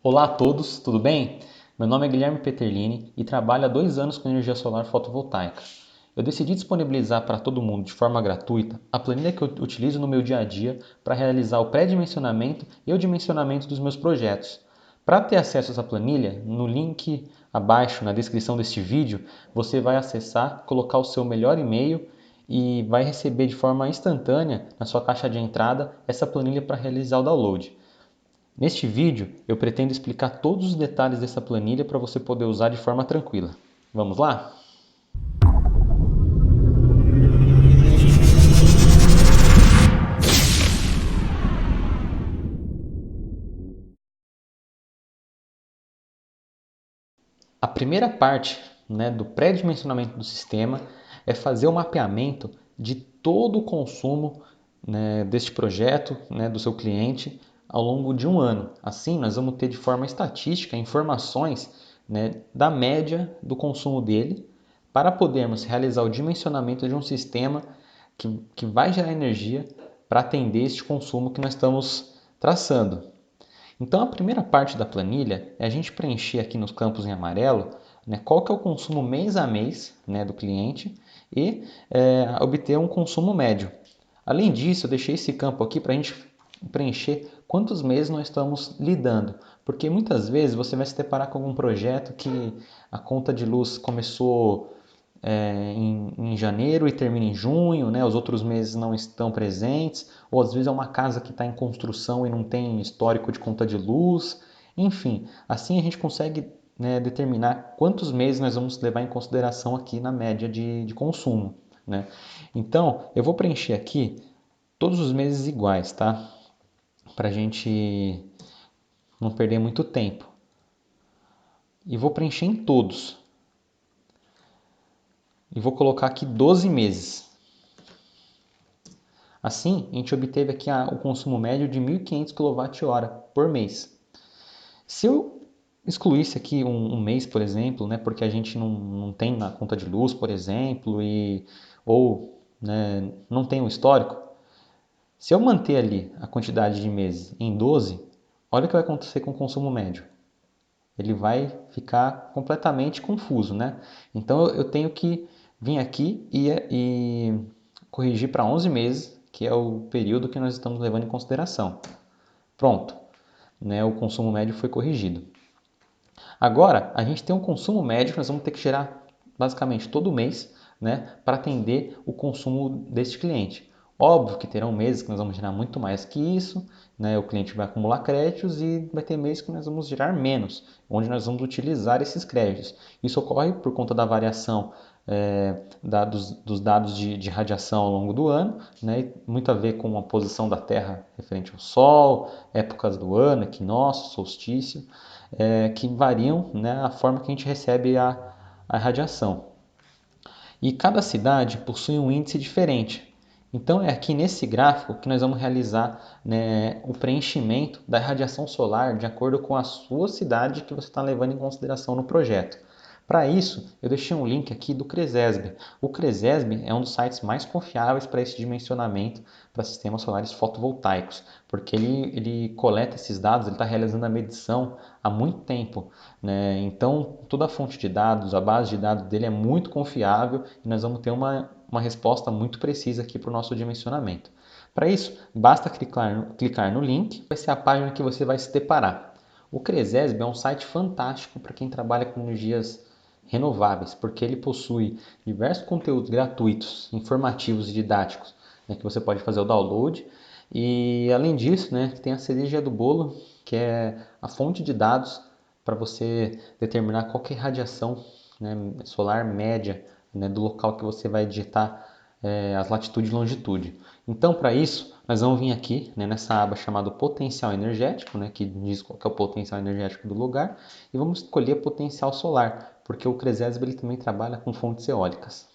Olá a todos, tudo bem? Meu nome é Guilherme Peterlini e trabalho há 2 anos com energia solar fotovoltaica. Eu decidi disponibilizar para todo mundo de forma gratuita a planilha que eu utilizo no meu dia a dia para realizar o pré-dimensionamento e o dimensionamento dos meus projetos. Para ter acesso a essa planilha, no link abaixo na descrição deste vídeo, você vai acessar, colocar o seu melhor e-mail e vai receber de forma instantânea na sua caixa de entrada essa planilha para realizar o download. Neste vídeo, eu pretendo explicar todos os detalhes dessa planilha para você poder usar de forma tranquila. Vamos lá? A primeira parte, do pré-dimensionamento do sistema é fazer o mapeamento de todo o consumo, deste projeto, do seu cliente, ao longo de um ano. Assim, nós vamos ter de forma estatística informações, da média do consumo dele, para podermos realizar o dimensionamento de um sistema que vai gerar energia para atender este consumo que nós estamos traçando. Então, a primeira parte da planilha é a gente preencher aqui nos campos em amarelo, qual que é o consumo mês a mês, do cliente e obter um consumo médio. Além disso, eu deixei esse campo aqui para a gente preencher quantos meses nós estamos lidando, porque muitas vezes você vai se deparar com algum projeto que a conta de luz começou em janeiro e termina em junho, os outros meses não estão presentes, ou às vezes é uma casa que está em construção e não tem histórico de conta de luz. Enfim, assim a gente consegue, determinar quantos meses nós vamos levar em consideração aqui na média de consumo. Né? Então, eu vou preencher aqui todos os meses iguais, tá? Para a gente não perder muito tempo. E vou preencher em todos. E vou colocar aqui 12 meses. Assim, a gente obteve aqui o consumo médio de 1.500 kWh por mês. Se eu excluísse aqui um mês, por exemplo, porque a gente não tem na conta de luz, por exemplo, ou não tem um histórico, se eu manter ali a quantidade de meses em 12, olha o que vai acontecer com o consumo médio. Ele vai ficar completamente confuso, né? Então eu tenho que vir aqui e corrigir para 11 meses, que é o período que nós estamos levando em consideração. Pronto, o consumo médio foi corrigido. Agora, a gente tem um consumo médio que nós vamos ter que gerar basicamente todo mês, para atender o consumo deste cliente. Óbvio que terão meses que nós vamos gerar muito mais que isso, o cliente vai acumular créditos e vai ter meses que nós vamos gerar menos, onde nós vamos utilizar esses créditos. Isso ocorre por conta da variação dos dados de radiação ao longo do ano, muito a ver com a posição da Terra referente ao Sol, épocas do ano, equinócio, solstício, que variam, a forma que a gente recebe a radiação. E cada cidade possui um índice diferente. Então é aqui nesse gráfico que nós vamos realizar, o preenchimento da radiação solar de acordo com a sua cidade que você está levando em consideração no projeto. Para isso, eu deixei um link aqui do Cresesb. O Cresesb é um dos sites mais confiáveis para esse dimensionamento para sistemas solares fotovoltaicos, porque ele coleta esses dados, ele está realizando a medição há muito tempo. Então, toda a fonte de dados, a base de dados dele é muito confiável e nós vamos ter uma resposta muito precisa aqui para o nosso dimensionamento. Para isso, basta clicar no link, vai ser a página que você vai se deparar. O Cresesb é um site fantástico para quem trabalha com energias renováveis, porque ele possui diversos conteúdos gratuitos, informativos e didáticos, que você pode fazer o download. E além disso, tem a cereja do bolo, que é a fonte de dados para você determinar qual que é a radiação, solar média, do local que você vai digitar as latitude e longitude. Então, para isso, nós vamos vir aqui, nessa aba chamada potencial energético, que diz qual que é o potencial energético do lugar, e vamos escolher potencial solar, porque o Cresesb ele também trabalha com fontes eólicas.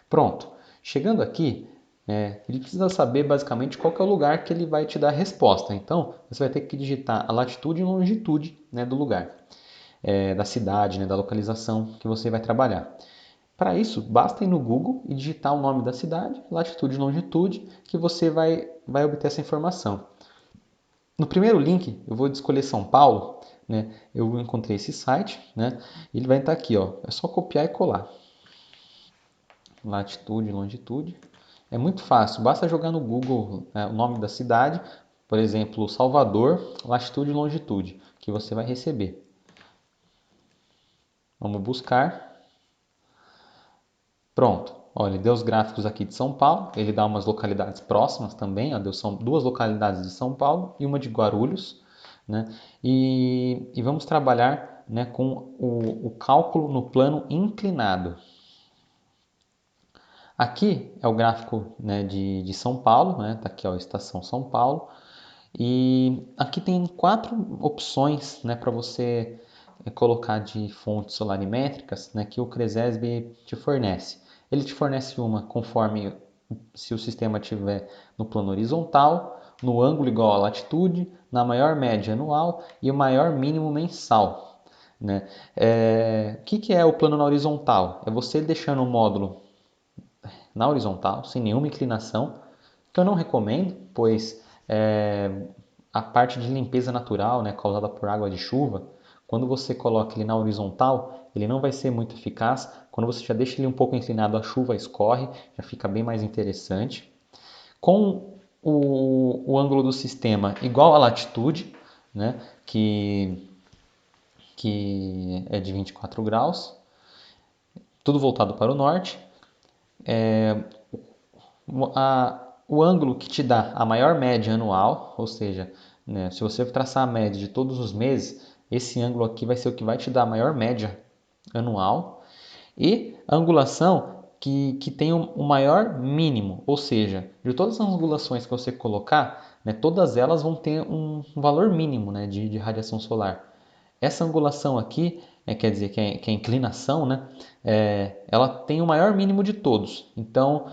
Pronto, chegando aqui, ele precisa saber basicamente qual que é o lugar que ele vai te dar a resposta. Então, você vai ter que digitar a latitude e longitude, do lugar, da cidade, da localização que você vai trabalhar. Para isso, basta ir no Google e digitar o nome da cidade, latitude e longitude, que você vai obter essa informação. No primeiro link, eu vou escolher São Paulo, né, eu encontrei esse site, né, ele vai estar aqui, ó, é só copiar e colar. Latitude, longitude. É muito fácil, basta jogar no Google, né, o nome da cidade, por exemplo, Salvador, latitude e longitude, que você vai receber. Vamos buscar. Pronto. Olha, ele deu os gráficos aqui de São Paulo, ele dá umas localidades próximas também, ó, são duas localidades de São Paulo e uma de Guarulhos, né? E vamos trabalhar, né, com o cálculo no plano inclinado. Aqui é o gráfico, né, de São Paulo, né? Tá aqui, ó, estação São Paulo. E aqui tem 4 opções, né, para você colocar de fontes solarimétricas, né, que o Cresesb te fornece. Ele te fornece uma conforme se o sistema estiver no plano horizontal, no ângulo igual à latitude, na maior média anual e o maior mínimo mensal. Né? O que é o plano na horizontal? É você deixando o módulo na horizontal, sem nenhuma inclinação, que eu não recomendo, pois a parte de limpeza natural, né, causada por água de chuva, quando você coloca ele na horizontal, ele não vai ser muito eficaz. Quando você já deixa ele um pouco inclinado, a chuva escorre, já fica bem mais interessante. Com o ângulo do sistema igual à latitude, né, que é de 24 graus, tudo voltado para o norte, o ângulo que te dá a maior média anual, ou seja, né, se você traçar a média de todos os meses, esse ângulo aqui vai ser o que vai te dar a maior média anual, e a angulação que tem o maior mínimo, ou seja, de todas as angulações que você colocar, né, todas elas vão ter um valor mínimo, né, de radiação solar. Essa angulação aqui, quer dizer que a inclinação, né, ela tem o maior mínimo de todos. Então,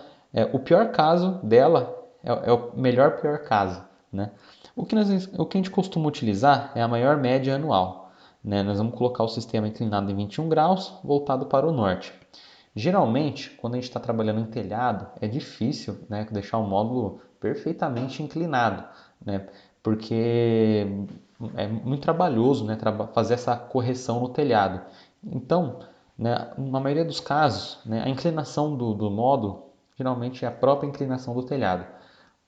o pior caso dela é o melhor pior caso. Né? O que a gente costuma utilizar é a maior média anual. Né? Nós vamos colocar o sistema inclinado em 21 graus, voltado para o norte. Geralmente, quando a gente está trabalhando em telhado, é difícil, né, deixar o módulo perfeitamente inclinado, né, porque é muito trabalhoso, né, fazer essa correção no telhado. Então, né, na maioria dos casos, né, a inclinação do módulo geralmente é a própria inclinação do telhado.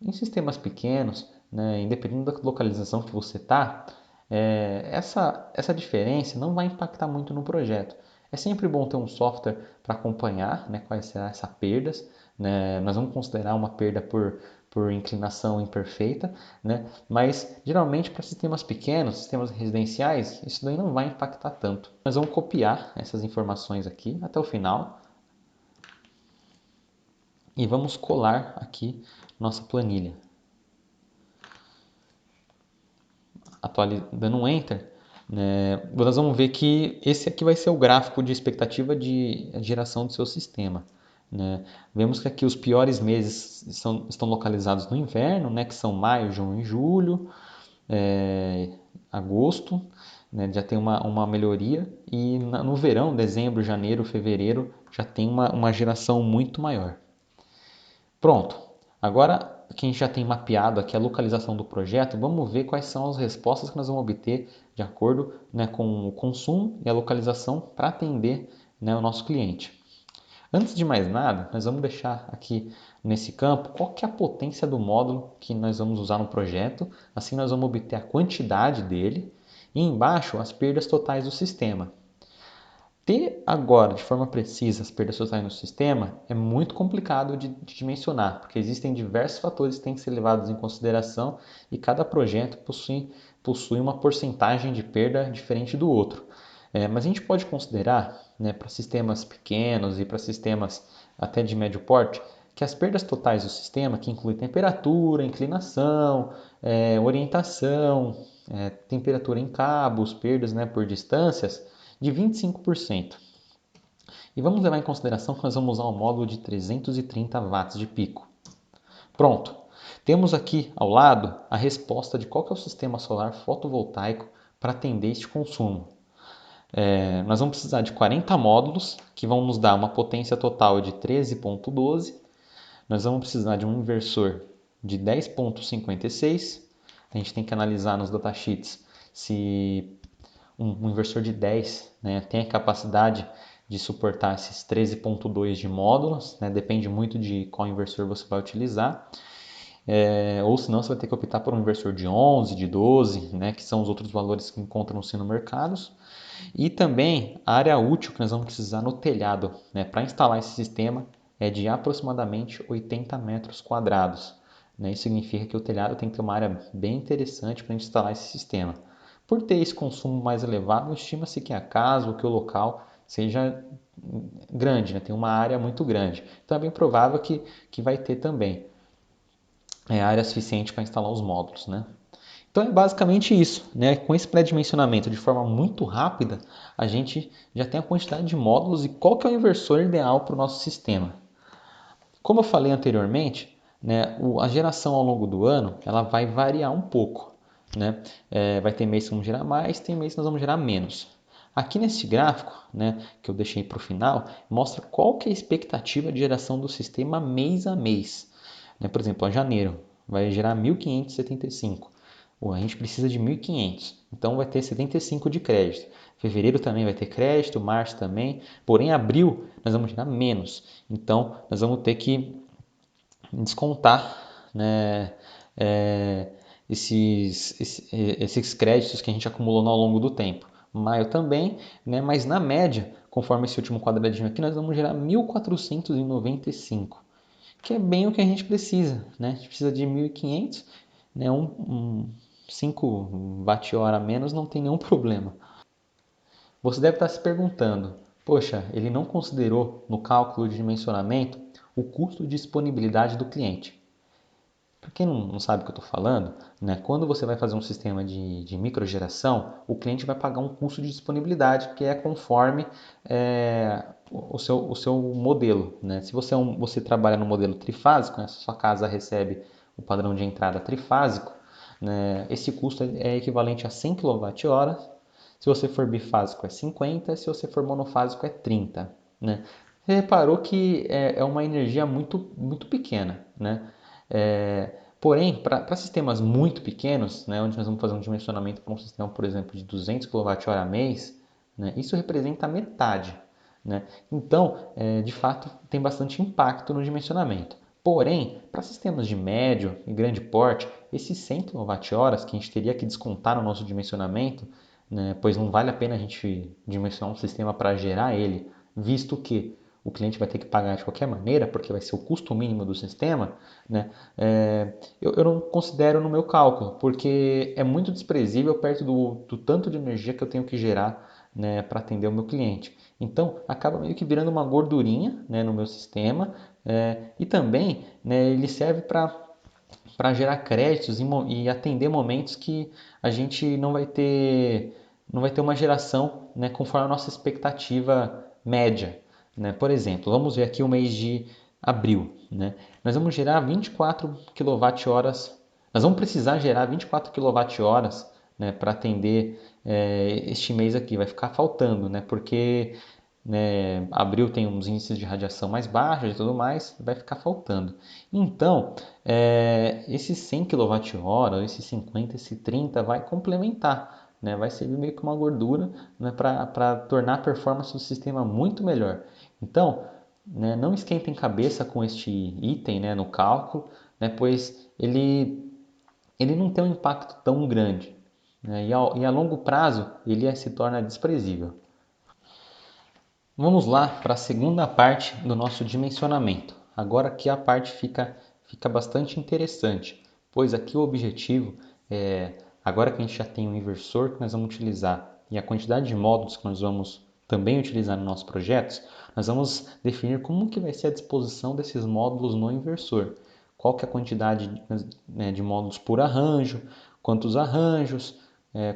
Em sistemas pequenos, né, independente da localização que você está, essa diferença não vai impactar muito no projeto. É sempre bom ter um software para acompanhar, né, quais serão essas perdas. Né? Nós vamos considerar uma perda por inclinação imperfeita, né? Mas geralmente para sistemas pequenos, sistemas residenciais, isso daí não vai impactar tanto. Nós vamos copiar essas informações aqui até o final e vamos colar aqui nossa planilha. Dando um Enter, né, nós vamos ver que esse aqui vai ser o gráfico de expectativa de geração do seu sistema. Né? Vemos que aqui os piores meses estão localizados no inverno, né, que são maio, junho e julho, agosto, né, já tem uma melhoria, e no verão, dezembro, janeiro, fevereiro, já tem uma geração muito maior. Pronto. Agora que a gente já tem mapeado aqui a localização do projeto, vamos ver quais são as respostas que nós vamos obter de acordo, né, com o consumo e a localização para atender, né, o nosso cliente. Antes de mais nada, nós vamos deixar aqui nesse campo qual que é a potência do módulo que nós vamos usar no projeto. Assim nós vamos obter a quantidade dele e embaixo as perdas totais do sistema. Ter agora de forma precisa as perdas totais no sistema é muito complicado de dimensionar, porque existem diversos fatores que têm que ser levados em consideração e cada projeto possui uma porcentagem de perda diferente do outro. Mas a gente pode considerar, né, para sistemas pequenos e para sistemas até de médio porte, que as perdas totais do sistema, que inclui temperatura, inclinação, orientação, temperatura em cabos, perdas, né, por distâncias, de 25%. E vamos levar em consideração que nós vamos usar um módulo de 330 watts de pico. Pronto. Temos aqui ao lado a resposta de qual que é o sistema solar fotovoltaico para atender este consumo. Nós vamos precisar de 40 módulos, que vão nos dar uma potência total de 13,12. Nós vamos precisar de um inversor de 10,56. A gente tem que analisar nos datasheets se um inversor de 10, né, tem a capacidade de suportar esses 13.2 de módulos, né, depende muito de qual inversor você vai utilizar. Ou senão você vai ter que optar por um inversor de 11, de 12, né, que são os outros valores que encontram-se no mercado. E também a área útil que nós vamos precisar no telhado, né, para instalar esse sistema é de aproximadamente 80 metros quadrados. Né? Isso significa que o telhado tem que ter uma área bem interessante para instalar esse sistema. Por ter esse consumo mais elevado, estima-se que a casa ou que o local seja grande, né? Tem uma área muito grande. Então é bem provável que vai ter também área suficiente para instalar os módulos. Né? Então é basicamente isso, né? Com esse pré-dimensionamento de forma muito rápida, a gente já tem a quantidade de módulos e qual que é o inversor ideal para o nosso sistema. Como eu falei anteriormente, né, a geração ao longo do ano ela vai variar um pouco. Né? Vai ter mês que vamos gerar mais, tem mês que nós vamos gerar menos. Aqui nesse gráfico, né, que eu deixei para o final, mostra qual que é a expectativa de geração do sistema mês a mês. Né? Por exemplo, em janeiro vai gerar 1.575. A gente precisa de 1.500, então vai ter 75 de crédito. Fevereiro também vai ter crédito, março também, porém abril nós vamos gerar menos. Então nós vamos ter que descontar, né, esses créditos que a gente acumulou ao longo do tempo. Maio também, né, mas na média, conforme esse último quadradinho aqui, nós vamos gerar 1.495, que é bem o que a gente precisa. Né? A gente precisa de 1.500, né, 5 watt-hora a menos não tem nenhum problema. Você deve estar se perguntando, poxa, ele não considerou no cálculo de dimensionamento o custo de disponibilidade do cliente. Para quem não sabe o que eu estou falando, né, quando você vai fazer um sistema de microgeração, o cliente vai pagar um custo de disponibilidade que é conforme o seu modelo. Né? Se você trabalha no modelo trifásico, né, se sua casa recebe o padrão de entrada trifásico, né, esse custo é equivalente a 100 kWh. Se você for bifásico é 50, se você for monofásico é 30. Né? Você reparou que é uma energia muito, muito pequena. Né? Porém, para sistemas muito pequenos, né, onde nós vamos fazer um dimensionamento para um sistema, por exemplo, de 200 kWh mês, né, isso representa a metade. Né? Então, de fato, tem bastante impacto no dimensionamento. Porém, para sistemas de médio e grande porte, esses 100 kWh que a gente teria que descontar no nosso dimensionamento, né, pois não vale a pena a gente dimensionar um sistema para gerar ele, visto que o cliente vai ter que pagar de qualquer maneira, porque vai ser o custo mínimo do sistema, né? Eu não considero no meu cálculo, porque é muito desprezível perto do tanto de energia que eu tenho que gerar, né, para atender o meu cliente. Então, acaba meio que virando uma gordurinha, né, no meu sistema, e também, né, ele serve para gerar créditos e atender momentos que a gente não vai ter uma geração, né, conforme a nossa expectativa média. Né? Por exemplo, vamos ver aqui o mês de abril. Né? Nós vamos gerar 24 kWh, nós vamos precisar gerar 24 kWh, né, para atender este mês aqui. Vai ficar faltando, né, porque abril tem uns índices de radiação mais baixos e tudo mais, vai ficar faltando. Então, esses 100 kWh, esses 50, esse 30 vai complementar, né? Vai servir meio que uma gordura, né, para tornar a performance do sistema muito melhor. Então, né, não esquentem cabeça com este item, né, no cálculo, né, pois ele não tem um impacto tão grande, né, e a longo prazo ele se torna desprezível. Vamos lá para a segunda parte do nosso dimensionamento. Agora aqui a parte fica bastante interessante, pois aqui o objetivo agora que a gente já tem o inversor que nós vamos utilizar e a quantidade de módulos que nós vamos também utilizar nos nossos projetos, nós vamos definir como que vai ser a disposição desses módulos no inversor. Qual que é a quantidade, né, de módulos por arranjo, quantos arranjos,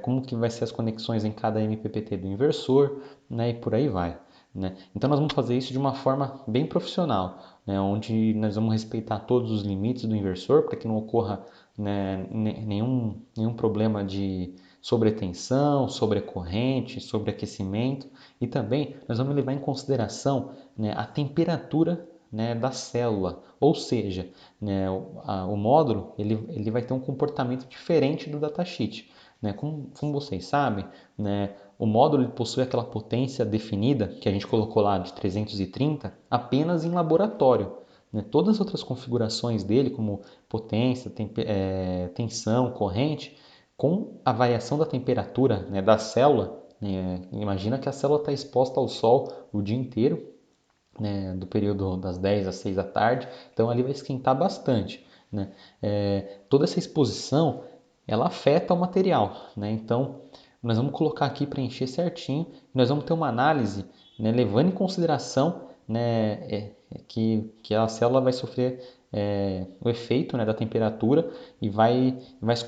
como que vai ser as conexões em cada MPPT do inversor, né, e por aí vai. Né? Então nós vamos fazer isso de uma forma bem profissional, né? Onde nós vamos respeitar todos os limites do inversor para que não ocorra, né, nenhum problema de sobretensão, sobrecorrente, sobreaquecimento, e também nós vamos levar em consideração, né, a temperatura, né, da célula, ou seja, né, o módulo ele vai ter um comportamento diferente do datasheet. né? Como vocês sabem, né, o módulo ele possui aquela potência definida que a gente colocou lá de 330 apenas em laboratório. Né? Todas as outras configurações dele, como potência, tensão, corrente, com a variação da temperatura, né, da célula, né? Imagina que a célula está exposta ao sol o dia inteiro, né, do período das 10 às 6 da tarde, então ali vai esquentar bastante. Né? Toda essa exposição ela afeta o material, né? Então nós vamos colocar aqui para encher certinho, nós vamos ter uma análise, né, levando em consideração, né, que a célula vai sofrer o efeito, né, da temperatura e vai se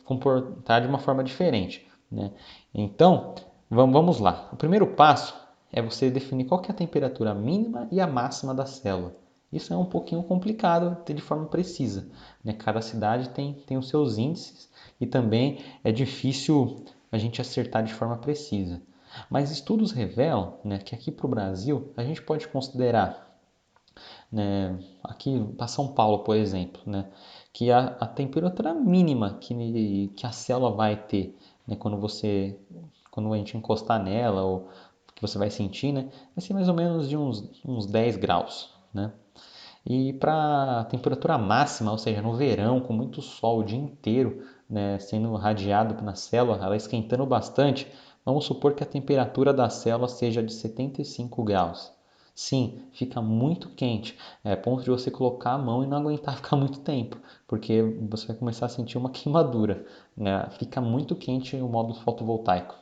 comportar de uma forma diferente. Né? Então vamos lá. O primeiro passo é você definir qual que é a temperatura mínima e a máxima da célula. Isso é um pouquinho complicado ter de forma precisa. Né? Cada cidade tem os seus índices e também é difícil a gente acertar de forma precisa. Mas estudos revelam, né, que aqui para o Brasil a gente pode considerar, né, aqui para São Paulo, por exemplo, né, que a temperatura mínima que a célula vai ter, né, quando a gente encostar nela ou que você vai sentir, né, vai ser mais ou menos de uns 10 graus. Né? E para a temperatura máxima, ou seja, no verão, com muito sol o dia inteiro, né, sendo radiado na célula, ela esquentando bastante, vamos supor que a temperatura da célula seja de 75 graus. Sim, fica muito quente, é ponto de você colocar a mão e não aguentar ficar muito tempo, porque você vai começar a sentir uma queimadura, né? Fica muito quente o módulo fotovoltaico.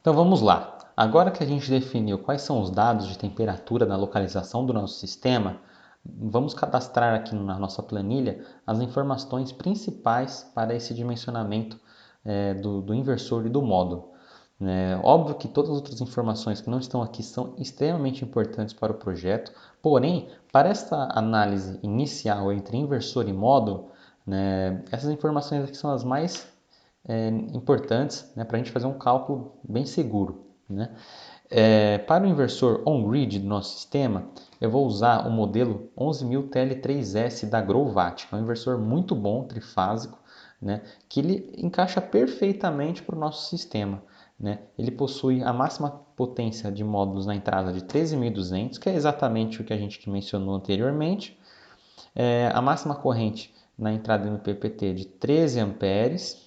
Então vamos lá. Agora que a gente definiu quais são os dados de temperatura na localização do nosso sistema, vamos cadastrar aqui na nossa planilha as informações principais para esse dimensionamento do inversor e do módulo. Óbvio que todas as outras informações que não estão aqui são extremamente importantes para o projeto, porém, para esta análise inicial entre inversor e módulo, né, essas informações aqui são as mais importantes, né, para a gente fazer um cálculo bem seguro. Né? Para o inversor on-grid do nosso sistema, eu vou usar o modelo 11000 TL3S da Growvat, que é um inversor muito bom, trifásico, né, que ele encaixa perfeitamente para o nosso sistema. Né? Ele possui a máxima potência de módulos na entrada de 13.200, que é exatamente o que a gente mencionou anteriormente. A máxima corrente na entrada MPPT de 13 amperes.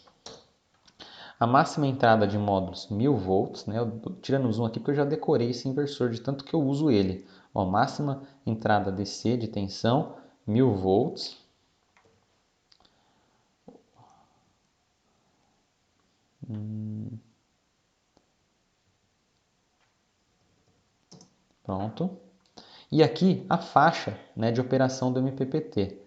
A máxima entrada de módulos 1000 volts, né? Eu tô tirando o zoom aqui porque eu já decorei esse inversor de tanto que eu uso ele. Ó, máxima entrada DC de tensão 1000 volts. Pronto. E aqui a faixa, né, de operação do MPPT,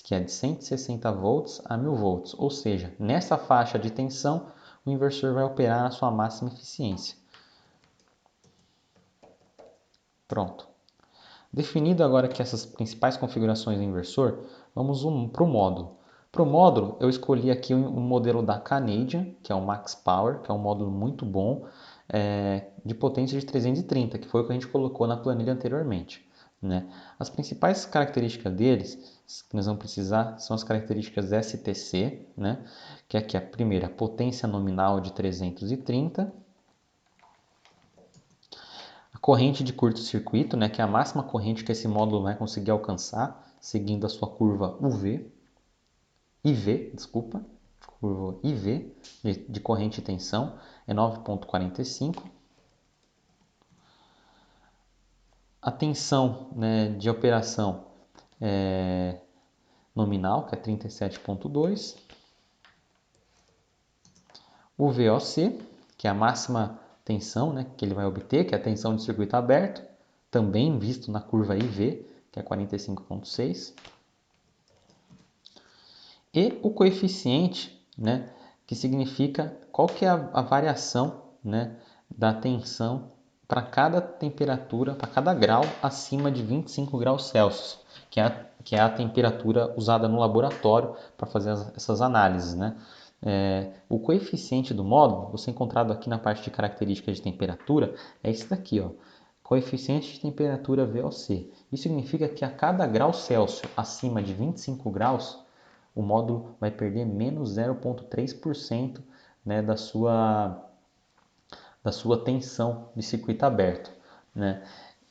que é de 160 volts a 1000 volts. Ou seja, nessa faixa de tensão, o inversor vai operar na sua máxima eficiência. Pronto. Definido agora que essas principais configurações do inversor, vamos para o módulo. Para o módulo, eu escolhi aqui um modelo da Canadian, que é o Max Power, que é um módulo muito bom, de potência de 330, que foi o que a gente colocou na planilha anteriormente. Né? As principais características deles, que nós vamos precisar, são as características STC, né? Que aqui é a primeira, potência nominal de 330, a corrente de curto-circuito, né, que é a máxima corrente que esse módulo vai conseguir alcançar, seguindo a sua curva IV, desculpa, curva IV de corrente e tensão, é 9,45. A tensão, né, de operação nominal, que é 37,2. O VOC, que é a máxima tensão, né, que ele vai obter, que é a tensão de circuito aberto, também visto na curva IV, que é 45,6. E o coeficiente, né, que significa qual que é a variação, né, da tensão para cada temperatura, para cada grau acima de 25 graus Celsius, que é a temperatura usada no laboratório para fazer essas análises. Né? O coeficiente do módulo, você encontrado aqui na parte de características de temperatura, é esse daqui, ó, coeficiente de temperatura VOC. Isso significa que a cada grau Celsius acima de 25 graus, o módulo vai perder menos 0,3%, né, da sua tensão de circuito aberto, né?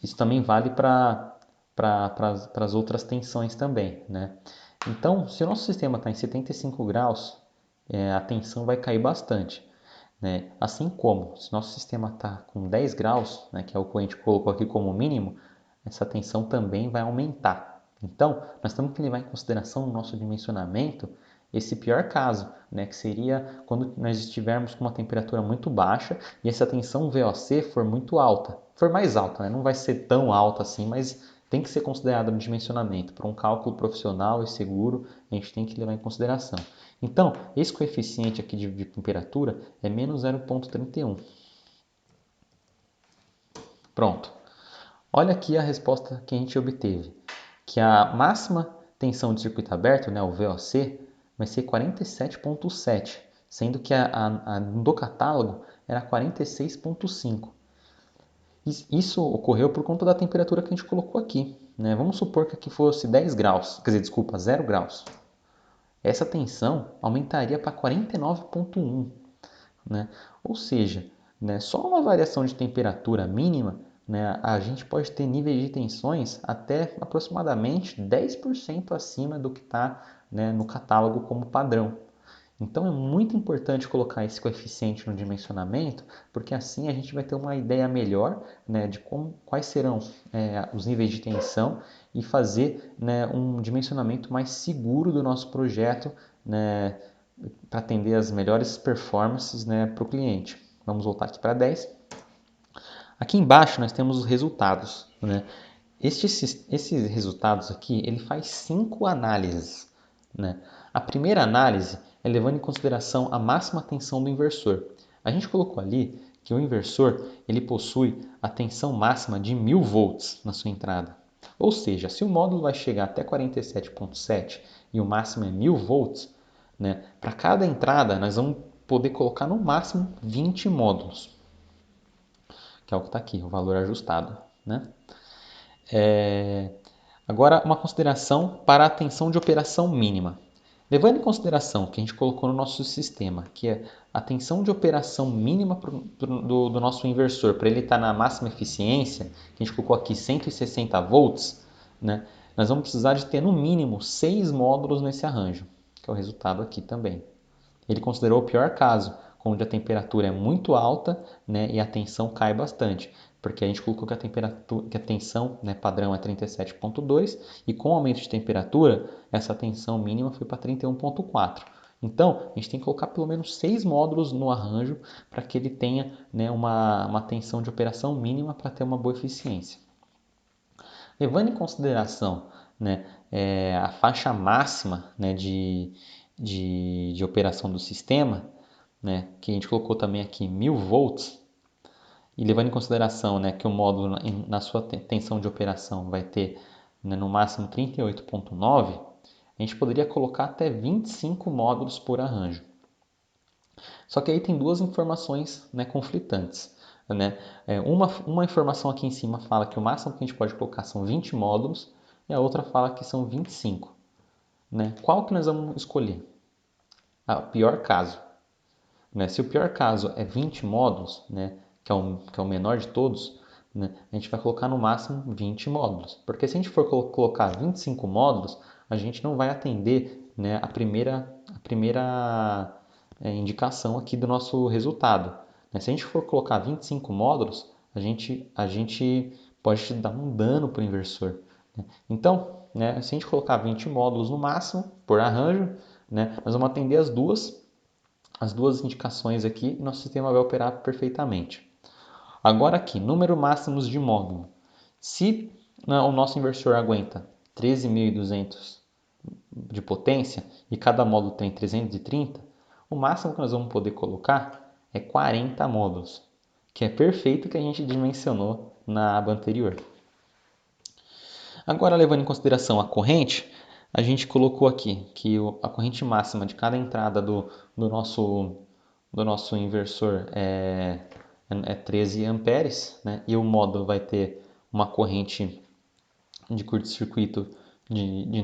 Isso também vale para as outras tensões também, né? Então, se o nosso sistema está em 75 graus, a tensão vai cair bastante, né? Assim como, se nosso sistema está com 10 graus, né, que é o que a gente colocou aqui como mínimo, essa tensão também vai aumentar. Então, nós temos que levar em consideração no nosso dimensionamento esse pior caso, né, que seria quando nós estivermos com uma temperatura muito baixa e essa tensão VOC for muito alta. For mais alta, né? Não vai ser tão alta assim, mas tem que ser considerado no dimensionamento. Para um cálculo profissional e seguro, a gente tem que levar em consideração. Então, esse coeficiente aqui de temperatura é menos 0,31. Pronto. Olha aqui a resposta que a gente obteve, que a máxima tensão de circuito aberto, né, o VOC, vai ser 47,7, sendo que a do catálogo era 46,5. Isso ocorreu por conta da temperatura que a gente colocou aqui, né? Vamos supor que aqui fosse 10 graus, quer dizer, desculpa, 0 graus. Essa tensão aumentaria para 49,1, né? Ou seja, né, só uma variação de temperatura mínima, né, a gente pode ter níveis de tensões até aproximadamente 10% acima do que está, né, no catálogo como padrão. Então é muito importante colocar esse coeficiente no dimensionamento, porque assim a gente vai ter uma ideia melhor, né, de quais serão os níveis de tensão e fazer, né, um dimensionamento mais seguro do nosso projeto, né, para atender as melhores performances, né, para o cliente. Vamos voltar aqui para 10. Aqui embaixo nós temos os resultados, né? Esses resultados aqui, ele faz 5 análises, né? A primeira análise é levando em consideração a máxima tensão do inversor. A gente colocou ali que o inversor ele possui a tensão máxima de 1000 volts na sua entrada. Ou seja, se o módulo vai chegar até 47,7 e o máximo é 1000 volts, né? Para cada entrada nós vamos poder colocar no máximo 20 módulos, que é o que está aqui, o valor ajustado, né? Agora, uma consideração para a tensão de operação mínima. Levando em consideração que a gente colocou no nosso sistema, que é a tensão de operação mínima do nosso inversor, para ele estar na máxima eficiência, que a gente colocou aqui 160 volts, né? Nós vamos precisar de ter no mínimo 6 módulos nesse arranjo, que é o resultado aqui também. Ele considerou o pior caso, onde a temperatura é muito alta, né, e a tensão cai bastante, porque a gente colocou que a tensão, né, padrão é 37,2 e com o aumento de temperatura, essa tensão mínima foi para 31,4. Então, a gente tem que colocar pelo menos 6 módulos no arranjo para que ele tenha, né, uma tensão de operação mínima para ter uma boa eficiência. Levando em consideração, né, a faixa máxima, né, de operação do sistema, né, que a gente colocou também aqui 1000 volts, e levando em consideração, né, que o módulo na sua tensão de operação vai ter, né, no máximo 38,9, a gente poderia colocar até 25 módulos por arranjo. Só que aí tem duas informações, né, conflitantes. Né? Uma informação aqui em cima fala que o máximo que a gente pode colocar são 20 módulos e a outra fala que são 25. Né? Qual que nós vamos escolher? O pior caso. Né? Se o pior caso é 20 módulos, né, que é o menor de todos, né, a gente vai colocar no máximo 20 módulos. Porque se a gente for colocar 25 módulos, a gente não vai atender, né, a primeira indicação aqui do nosso resultado. Né? Se a gente for colocar 25 módulos, a gente pode dar um dano para o inversor. Né? Então, né, se a gente colocar 20 módulos no máximo, por arranjo, né, nós vamos atender as duas indicações aqui e nosso sistema vai operar perfeitamente. Agora aqui, número máximos de módulo. Se o nosso inversor aguenta 13.200 de potência e cada módulo tem 330, o máximo que nós vamos poder colocar é 40 módulos, que é perfeito que a gente dimensionou na aba anterior. Agora, levando em consideração a corrente, a gente colocou aqui que a corrente máxima de cada entrada do nosso inversor é 13 amperes, né? E o módulo vai ter uma corrente de curto-circuito de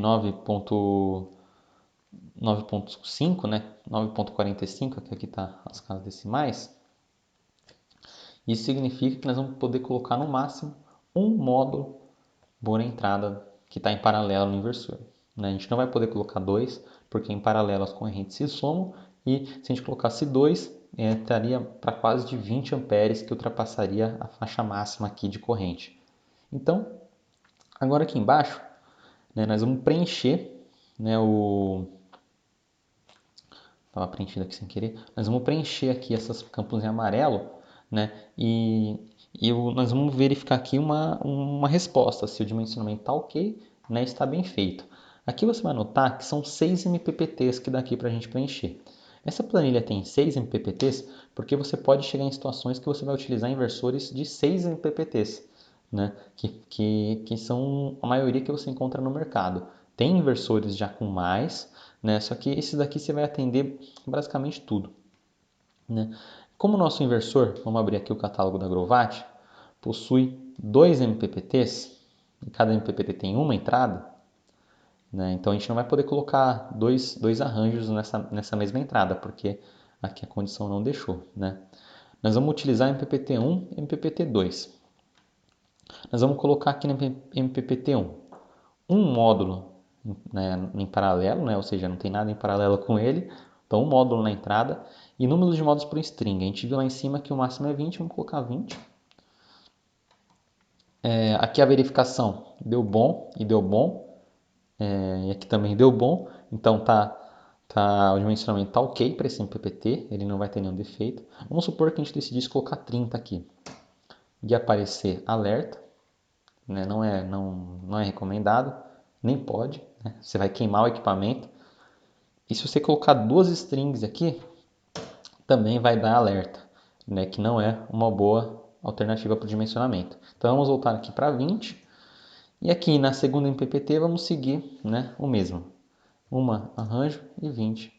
9.5, né? 9.45, que aqui está as casas decimais. Isso significa que nós vamos poder colocar no máximo um módulo por entrada que está em paralelo no inversor, né? A gente não vai poder colocar dois, porque em paralelo as correntes se somam, e se a gente colocasse dois, estaria para quase de 20 amperes, que ultrapassaria a faixa máxima aqui de corrente. Então, agora aqui embaixo, né, nós vamos preencher, né, estava preenchido aqui sem querer, nós vamos preencher aqui esses campos em amarelo, né, nós vamos verificar aqui uma resposta, se o dimensionamento está ok, né, está bem feito. Aqui você vai notar que são 6 MPPTs que dá aqui para a gente preencher. Essa planilha tem 6 MPPTs porque você pode chegar em situações que você vai utilizar inversores de 6 MPPTs, né? que são a maioria que você encontra no mercado. Tem inversores já com mais, né? Só que esses daqui você vai atender basicamente tudo, né? Como o nosso inversor, vamos abrir aqui o catálogo da Grovat, possui 2 MPPTs, e cada MPPT tem uma entrada, né? Então a gente não vai poder colocar dois arranjos nessa mesma entrada, porque aqui a condição não deixou, né? Nós vamos utilizar MPPT1 e MPPT2. Nós vamos colocar aqui no MPPT1 um módulo, né, em paralelo, né, ou seja, não tem nada em paralelo com ele, então um módulo na entrada e número de módulos por string. A gente viu lá em cima que o máximo é 20, vamos colocar 20. Aqui a verificação deu bom e deu bom, e aqui também deu bom, então o dimensionamento está ok para esse MPPT, ele não vai ter nenhum defeito. Vamos supor que a gente decidisse colocar 30 aqui e aparecer alerta, né, não é recomendado, nem pode, né, você vai queimar o equipamento. E se você colocar duas strings aqui, também vai dar alerta, né, que não é uma boa alternativa para o dimensionamento. Então vamos voltar aqui para 20 e aqui na segunda MPPT vamos seguir, né, o mesmo. Uma arranjo e 20,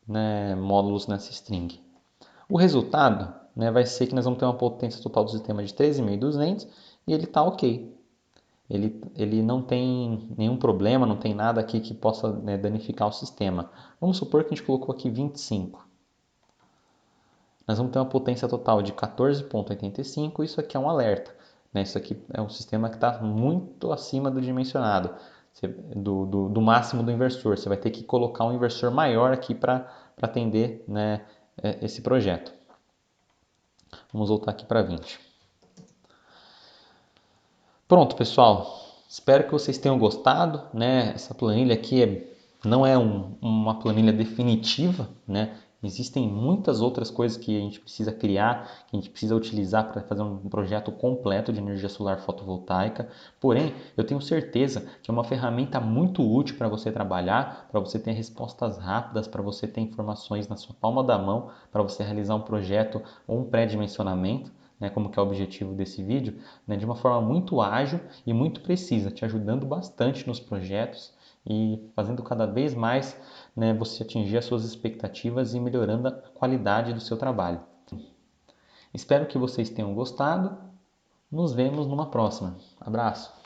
né, módulos nessa string. O resultado, né, vai ser que nós vamos ter uma potência total do sistema de 13.200 e ele está ok. Ele não tem nenhum problema, não tem nada aqui que possa, né, danificar o sistema. Vamos supor que a gente colocou aqui 25. Nós vamos ter uma potência total de 14,85. Isso aqui é um alerta, né? Isso aqui é um sistema que está muito acima do dimensionado, do máximo do inversor. Você vai ter que colocar um inversor maior aqui para atender, né, esse projeto. Vamos voltar aqui para 20. Pronto, pessoal. Espero que vocês tenham gostado, né? Essa planilha aqui não é uma planilha definitiva, né? Existem muitas outras coisas que a gente precisa criar, que a gente precisa utilizar para fazer um projeto completo de energia solar fotovoltaica. Porém, eu tenho certeza que é uma ferramenta muito útil para você trabalhar, para você ter respostas rápidas, para você ter informações na sua palma da mão, para você realizar um projeto ou um pré-dimensionamento, né, como que é o objetivo desse vídeo, né, de uma forma muito ágil e muito precisa, te ajudando bastante nos projetos e fazendo cada vez mais, né, você atingir as suas expectativas e melhorando a qualidade do seu trabalho. Espero que vocês tenham gostado. Nos vemos numa próxima. Abraço!